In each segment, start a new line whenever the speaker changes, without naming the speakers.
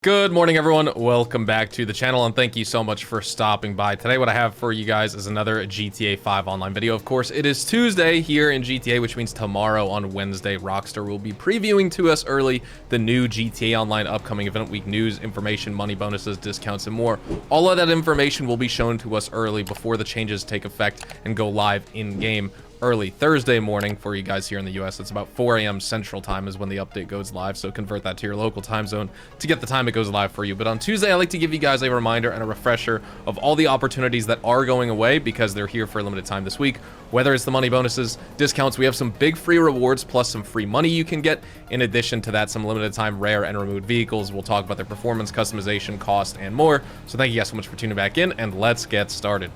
Good morning, everyone. Welcome back to the channel, and thank you so much for stopping by. Today, what I have for you guys is another GTA 5 Online video. Of course, it is Tuesday here in GTA, which means tomorrow on Wednesday, Rockstar will be previewing to us early the new GTA Online upcoming event week news, information, money bonuses, discounts, and more. All of that information will be shown to us early before the changes take effect and go live in-game early Thursday morning for you guys here in the US. It's about 4 a.m. Central Time is when the update goes live, so convert that to your local time zone to get the time it goes live for you. But on Tuesday, I like to give you guys a reminder and a refresher of all the opportunities that are going away because they're here for a limited time this week. Whether it's the money bonuses, discounts, we have some big free rewards plus some free money you can get. In addition to that, some limited time rare and removed vehicles. We'll talk about their performance, customization, cost, and more. So thank you guys so much for tuning back in, and let's get started.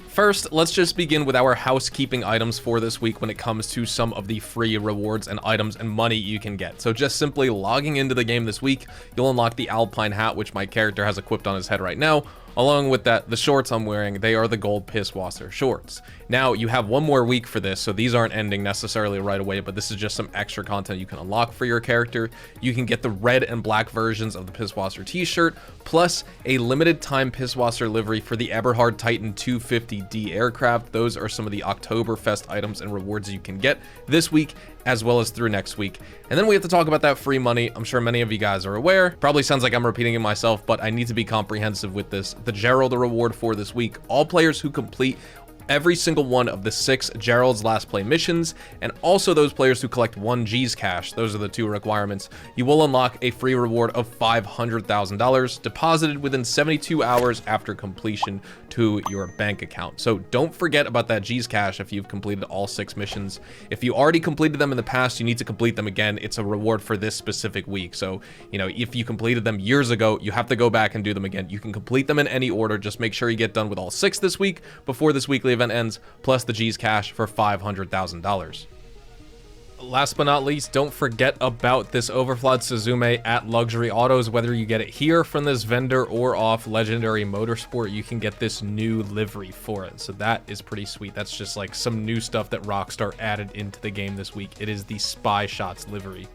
First, let's just begin with our housekeeping items for this week when it comes to some of the free rewards and items and money you can get. So just simply logging into the game this week, you'll unlock the Alpine hat, which my character has equipped on his head right now. Along with that, the shorts I'm wearing, they are the gold Pisswasser shorts. Now, you have one more week for this, so these aren't ending necessarily right away, but this is just some extra content you can unlock for your character. You can get the red and black versions of the Pisswasser t-shirt, plus a limited time Pisswasser livery for the Eberhard Titan 250D aircraft. Those are some of the Oktoberfest items and rewards you can get this week, as well as through next week. And then we have to talk about that free money. I'm sure many of you guys are aware. Probably sounds like I'm repeating it myself, but I need to be comprehensive with this. The Gerald reward for this week, all players who complete every single one of the 6 Gerald's Last Play missions, and also those players who collect 1 G's cash, those are the 2 requirements, you will unlock a free reward of $500,000 deposited within 72 hours after completion to your bank account. So don't forget about that G's cash if you've completed all 6 missions. If you already completed them in the past, you need to complete them again. It's a reward for this specific week. So, you know, if you completed them years ago, you have to go back and do them again. You can complete them in any order. Just make sure you get done with all 6 this week before this weekly event ends, plus the G's cash for $500,000. Last but not least, don't forget about this Overflod Suzume at Luxury Autos. Whether you get it here from this vendor or off Legendary Motorsport, you can get this new livery for it. So that is pretty sweet. That's just like some new stuff that Rockstar added into the game this week. It is the Spy Shots livery.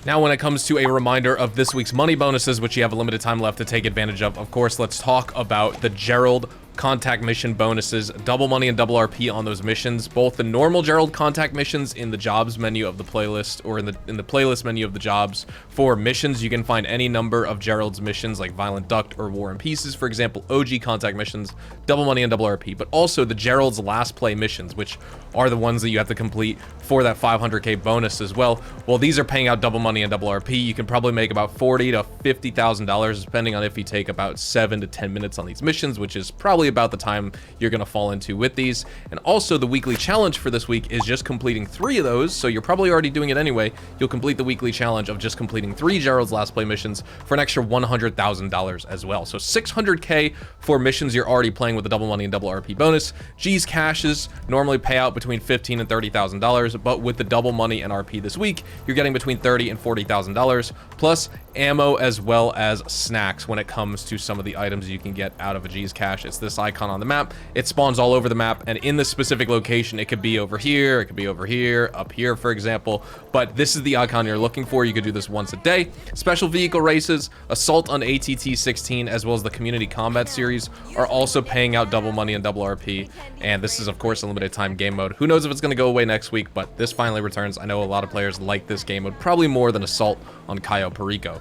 Now, when it comes to a reminder of this week's money bonuses, which you have a limited time left to take advantage of course, let's talk about the Gerald contact mission bonuses, double money and double RP on those missions, both the normal Gerald contact missions in the jobs menu of the playlist, or in the playlist menu of the jobs. For missions, you can find any number of Gerald's missions like Violent Duct or War and Pieces, for example, OG contact missions, double money and double RP, but also the Gerald's Last Play missions, which are the ones that you have to complete for that 500k bonus as well. Well, these are paying out double money and double RP. You can probably make about $40,000 to $50,000 depending on if you take about 7 to 10 minutes on these missions, which is probably about the time you're going to fall into with these. And also the weekly challenge for this week is just completing 3 of those, so you're probably already doing it anyway. You'll complete the weekly challenge of just completing 3 Gerald's Last Play missions for an extra $100,000 as well. So 600k for missions you're already playing with the double money and double RP bonus. G's cashes normally pay out between $15,000 and $30,000, but with the double money and RP this week, you're getting between $30,000 and $40,000, plus ammo as well as snacks when it comes to some of the items you can get out of a G's cash. It's this icon on the map. It spawns all over the map, and in this specific location, it could be over here, it could be over here, up here, for example, but this is the icon you're looking for. You could do this once a day. Special vehicle races, assault on ATT-16, as well as the community combat series are also paying out double money and double RP, and this is of course a limited time game mode. Who knows if it's going to go away next week, but this finally returns. I know a lot of players like this game mode, probably more than assault on Cayo Perico.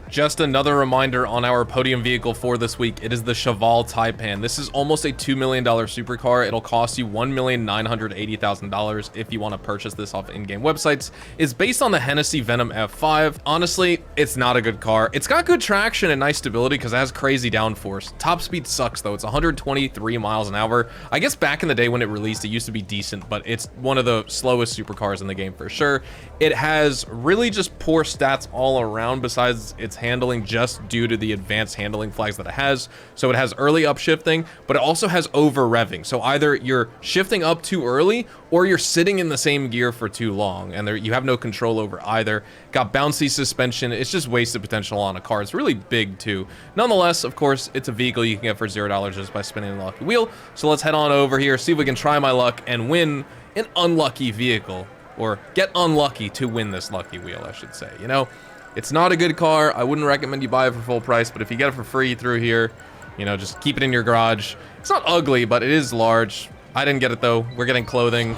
Just another reminder on our podium vehicle for this week. It is the Cheval Taipan. This is almost a $2 million supercar. It'll cost you $1,980,000 if you want to purchase this off in-game websites. It's based on the Hennessy Venom F5. Honestly, it's not a good car. It's got good traction and nice stability because it has crazy downforce. Top speed sucks though. It's 123 miles an hour. I guess back in the day when it released, it used to be decent, but it's one of the slowest supercars in the game for sure. It has really just poor stats all around besides its handling, just due to the advanced handling flags that it has. So it has early upshifting, but it also has over revving. So either you're shifting up too early or you're sitting in the same gear for too long, and you have no control over either. Got bouncy suspension. It's just wasted potential on a car. It's really big too. Nonetheless, of course, it's a vehicle you can get for $0 just by spinning the lucky wheel. So let's head on over here, see if we can try my luck and win an unlucky vehicle, or get unlucky to win this lucky wheel, I should say. You know, It's not a good car. I wouldn't recommend you buy it for full price, but if you get it for free through here, you know, just keep it in your garage. It's not ugly, but it is large. I didn't get it though. We're getting clothing.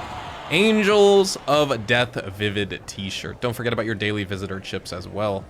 Angels of Death Vivid t-shirt. Don't forget about your daily visitor chips as well.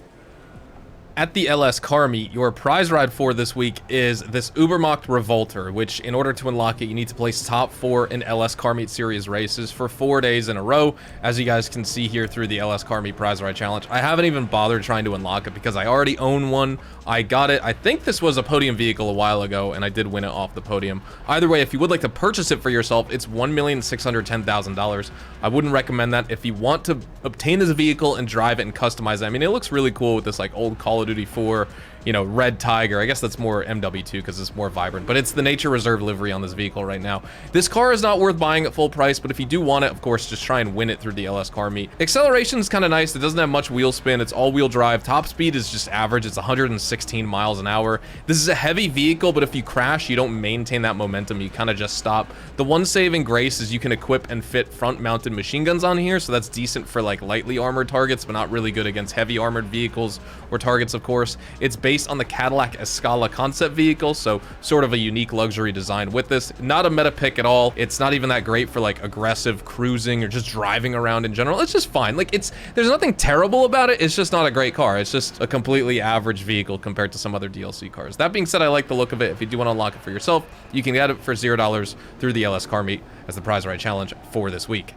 At the LS car meet, your prize ride for this week is this Ubermacht Revolter, which in order to unlock it, you need to place top 4 in LS car meet series races for 4 days in a row, as you guys can see here through the LS car meet prize ride challenge. I haven't even bothered trying to unlock it because I already own one. I got it. I think this was a podium vehicle a while ago, and I did win it off the podium. Either way, if you would like to purchase it for yourself, it's $1,610,000. I wouldn't recommend that. If you want to obtain this vehicle and drive it and customize it, I mean, it looks really cool with this like old Call of Duty 4, you know, red tiger. I guess that's more MW2 because it's more vibrant, but it's the nature reserve livery on this vehicle right now. This car is not worth buying at full price, but if you do want it, of course, just try and win it through the LS car meet. Acceleration is kind of nice. It doesn't have much wheel spin. It's all-wheel drive. Top speed is just average. It's 116 miles an hour. This is a heavy vehicle, but if you crash, you don't maintain that momentum. You kind of just stop. The one saving grace is you can equip and fit front-mounted machine guns on here, so that's decent for like lightly armored targets, but not really good against heavy armored vehicles or targets, of course. It's based on the Cadillac Escala concept vehicle, so sort of a unique luxury design with this. Not a meta pick at all. It's not even that great for like aggressive cruising or just driving around in general. It's just fine. Like there's nothing terrible about it. It's just not a great car. It's just a completely average vehicle compared to some other DLC cars. That being said, I like the look of it. If you do want to unlock it for yourself, you can get it for $0 through the LS car meet as the prize ride challenge for this week.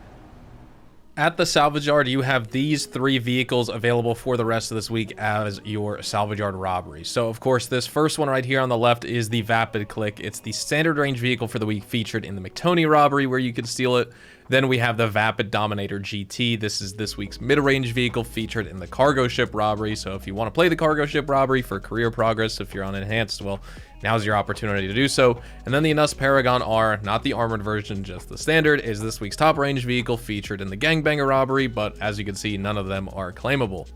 At the salvage yard, you have these 3 vehicles available for the rest of this week as your salvage yard robbery. So, of course, this first one right here on the left is the Vapid Click. It's the standard range vehicle for the week featured in the McToney robbery where you can steal it. Then we have the Vapid Dominator GT. This is this week's mid-range vehicle featured in the cargo ship robbery. So if you want to play the cargo ship robbery for career progress, if you're on enhanced, well, now's your opportunity to do so. And then the Inus Paragon R, not the armored version, just the standard, is this week's top range vehicle featured in the Gangbanger robbery, but as you can see, none of them are claimable.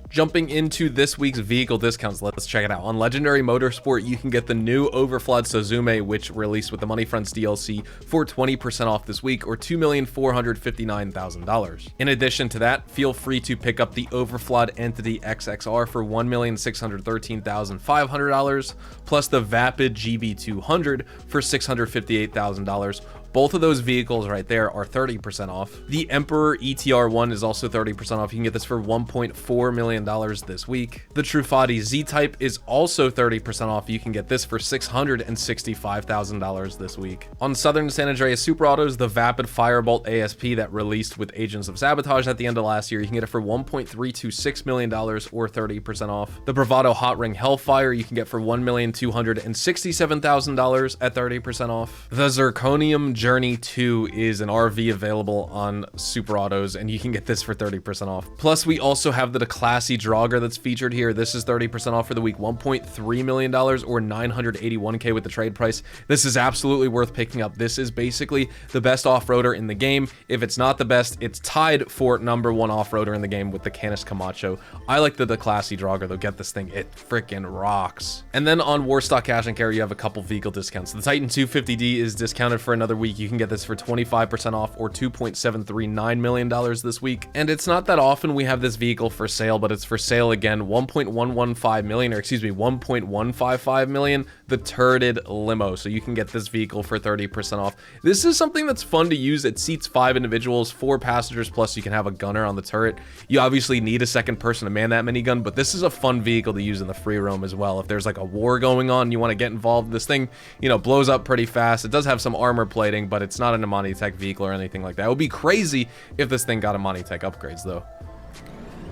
Jumping into this week's vehicle discounts, let's check it out. On Legendary Motorsport, you can get the new Overflood Suzume, which released with the Money Friends DLC for 20% off this week, or $2,459,000. In addition to that, feel free to pick up the Overflood Entity XXR for $1,613,500, plus the Vapid GB200 for $658,000. Both of those vehicles right there are 30% off. The Emperor ETR1 is also 30% off. You can get this for $1.4 million this week. The Truffaut Z-Type is also 30% off. You can get this for $665,000 this week. On Southern San Andreas Super Autos, the Vapid Firebolt ASP that released with Agents of Sabotage at the end of last year, you can get it for $1.326 million or 30% off. The Bravado Hot Ring Hellfire you can get for $1,267,000 at 30% off. The Zirconium Journey 2 is an RV available on Super Autos, and you can get this for 30% off. Plus, we also have the Classy Draugr that's featured here. This is 30% off for the week, $1.3 million or $981K with the trade price. This is absolutely worth picking up. This is basically the best off-roader in the game. If it's not the best, it's tied for #1 off-roader in the game with the Canis Camacho. I like the Classy Draugr though. Get this thing, it freaking rocks. And then on Warstock Cash and Carry, you have a couple vehicle discounts. The Titan 250D is discounted for another week. You can get this for 25% off or $2.739 million this week. And it's not that often we have this vehicle for sale, but it's for sale again, $1.115 million, or excuse me, $1.155 million, the Turreted Limo. So you can get this vehicle for 30% off. This is something that's fun to use. It seats 5 individuals, 4 passengers, plus you can have a gunner on the turret. You obviously need a second person to man that minigun, but this is a fun vehicle to use in the free roam as well. If there's like a war going on, you want to get involved, this thing, you know, blows up pretty fast. It does have some armor plating, but it's not an Amani Tech vehicle or anything like that. It would be crazy if this thing got Amani Tech upgrades though.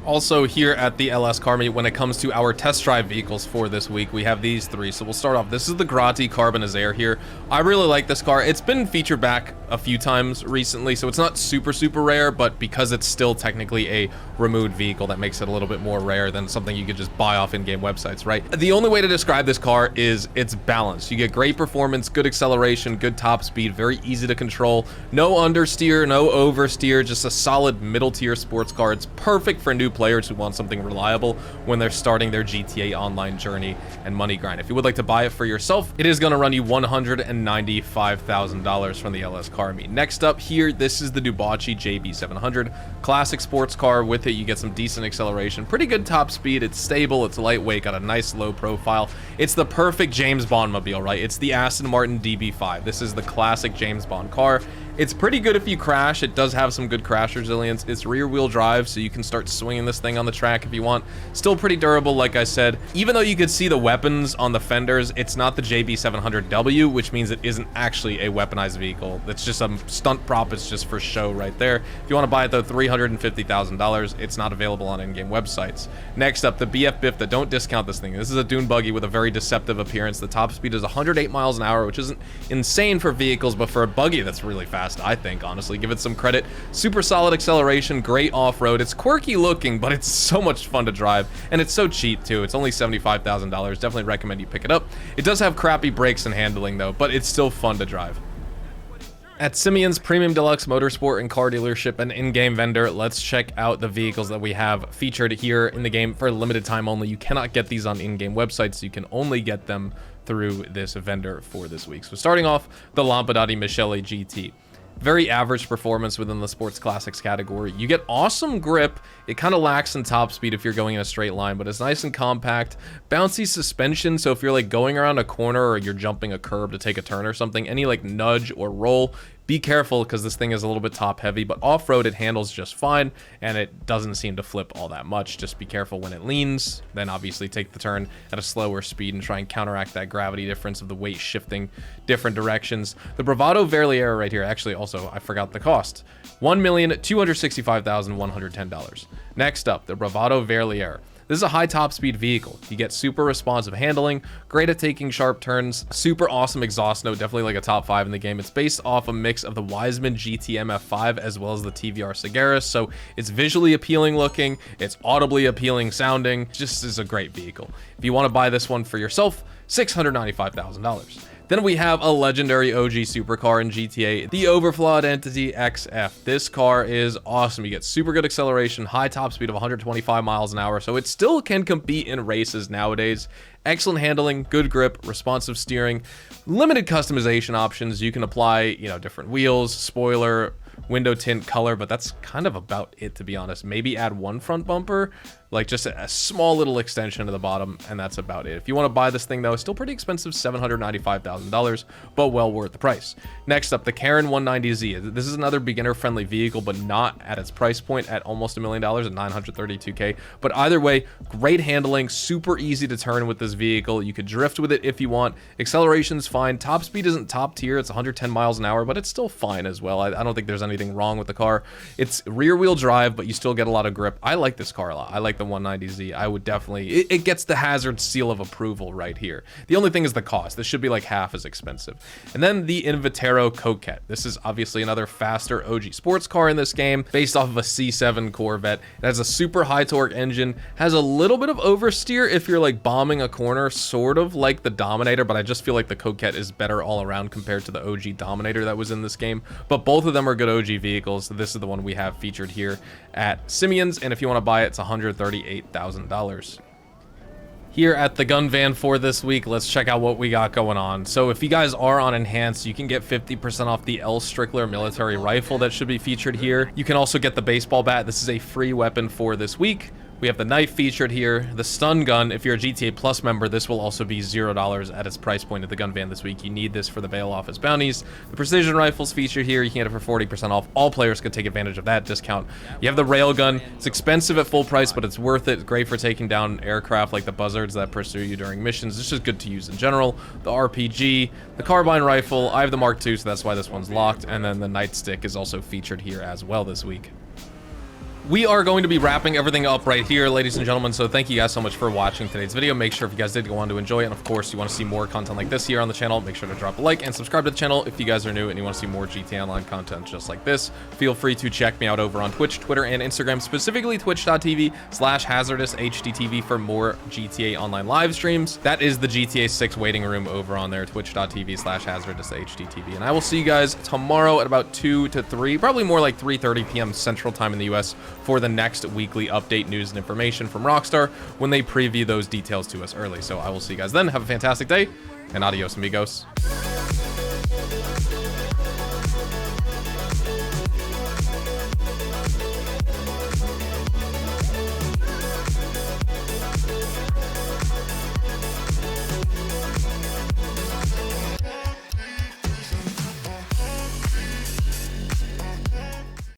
Also here at the LS car meet, when it comes to our test drive vehicles for this week, we have these 3. So we'll start off. This is the Grotti Carbonizare here. I really like this car. It's been featured back a few times recently, so it's not super rare, but because it's still technically a removed vehicle, that makes it a little bit more rare than something you could just buy off in-game websites, right? The only way to describe this car is it's balanced. You get great performance, good acceleration, good top speed, very easy to control, no understeer, no oversteer, just a solid middle tier sports car. It's perfect for new players who want something reliable when they're starting their GTA Online journey and money grind. If you would like to buy it for yourself, it is going to run you $195,000 from the LS car meet. Next up here, this is the Dubachi JB700 classic sports car. With it, you get some decent acceleration, pretty good top speed. It's stable, it's lightweight, got a nice low profile. It's the perfect James Bond mobile, right? It's the Aston Martin DB5. This is the classic James Bond car. It's pretty good if you crash. It does have some good crash resilience. It's rear wheel drive, so you can start swinging this thing on the track if you want. Still pretty durable, like I said. Even though you could see the weapons on the fenders, it's not the JB700W, which means it isn't actually a weaponized vehicle. It's just a stunt prop. It's just for show right there. If you want to buy it though, $350,000. It's not available on in-game websites. Next up, the BF Bifta. Don't discount this thing. This is a dune buggy with a very deceptive appearance. The top speed is 108 miles an hour, which isn't insane for vehicles, but for a buggy, that's really fast. I think, honestly. Give it some credit. Super solid acceleration, great off-road. It's quirky looking, but it's so much fun to drive, and it's so cheap too. It's only $75,000. Definitely recommend you pick it up. It does have crappy brakes and handling though, but it's still fun to drive. At Simeon's Premium Deluxe Motorsport and Car Dealership and in-game vendor, let's check out the vehicles that we have featured here in the game for a limited time only. You cannot get these on in-game websites. You can only get them through this vendor for this week. So starting off, the Lampadati Michele GT. Very average performance within the sports classics category. You get awesome grip. It kind of lacks in top speed if you're going in a straight line, but it's nice and compact. Bouncy suspension, so if you're like going around a corner or you're jumping a curb to take a turn or something, any like nudge or roll, be careful because this thing is a little bit top heavy, but off-road it handles just fine and it doesn't seem to flip all that much. Just be careful when it leans, then obviously take the turn at a slower speed and try and counteract that gravity difference of the weight shifting different directions. The Bravado Verlier right here, actually also I forgot the cost, $1,265,110. Next up, the Bravado Verlier. This is a high top speed vehicle. You get super responsive handling, great at taking sharp turns, super awesome exhaust note, definitely like a top 5 in the game. It's based off a mix of the Wiseman GT-MF5 as well as the TVR Sagaris, so it's visually appealing looking, it's audibly appealing sounding. It just is a great vehicle. If you want to buy this one for yourself, $695,000. Then we have a legendary OG supercar in GTA, the Overflawed Entity XF. This car is awesome. You get super good acceleration, high top speed of 125 miles an hour, so it still can compete in races nowadays. Excellent handling, good grip, responsive steering, limited customization options. You can apply, you know, different wheels, spoiler, window tint, color, but that's kind of about it, to be honest. Maybe add one front bumper, like just a small little extension to the bottom, and that's about it. If you want to buy this thing though, it's still pretty expensive, $795,000, but well worth the price. Next up, the Karen 190Z. This is another beginner-friendly vehicle, but not at its price point at almost $1 million at $932K. But either way, great handling, super easy to turn with this vehicle. You could drift with it if you want. Acceleration's fine. Top speed isn't top tier. It's 110 miles an hour, but it's still fine as well. I don't think there's anything wrong with the car. It's rear-wheel drive, but you still get a lot of grip. I like this car a lot. I like the 190Z. I would definitely, it gets the Hazard seal of approval right here. The only thing is the cost. This should be like half as expensive. And then the Invitero Coquette. This is obviously another faster OG sports car in this game, based off of a C7 Corvette. It has a super high torque engine, has a little bit of oversteer if you're like bombing a corner, sort of like the Dominator, but I just feel like the Coquette is better all around compared to the OG Dominator that was in this game. But both of them are good OG vehicles. This is the one we have featured here at Simeon's, and if you want to buy it, it's $138,000. Here at the gun van for this week, let's check out what we got going on. So if you guys are on Enhanced, you can get 50% off the L. Strickler military rifle that should be featured here. You can also get the baseball bat. This is a free weapon for this week. We have the knife featured here, the stun gun. If you're a GTA Plus member, this will also be $0 at its price point at the gun van this week. You need this for the bail office bounties. The precision rifles featured here, you can get it for 40% off. All players can take advantage of that discount. You have the railgun. It's expensive at full price, but it's worth it. Great for taking down aircraft like the buzzards that pursue you during missions. It's just good to use in general. The RPG, the carbine rifle. I have the Mark II, so that's why this one's locked. And then the nightstick is also featured here as well this week. We are going to be wrapping everything up right here, ladies and gentlemen, so thank you guys so much for watching today's video. Make sure if you guys did go on to enjoy it, and of course you want to see more content like this here on the channel, make sure to drop a like and subscribe to the channel. If you guys are new and you want to see more GTA Online content just like this, feel free to check me out over on Twitch, Twitter, and Instagram, specifically twitch.tv/HazardOusHDTV for more GTA Online live streams. That is the GTA 6 waiting room over on there, twitch.tv/HazardOusHDTV. And I will see you guys tomorrow at about 2 to 3, probably more like 3:30 p.m. Central Time in the US, for the next weekly update, news, and information from Rockstar when they preview those details to us early. So I will see you guys then. Have a fantastic day, and adios, amigos.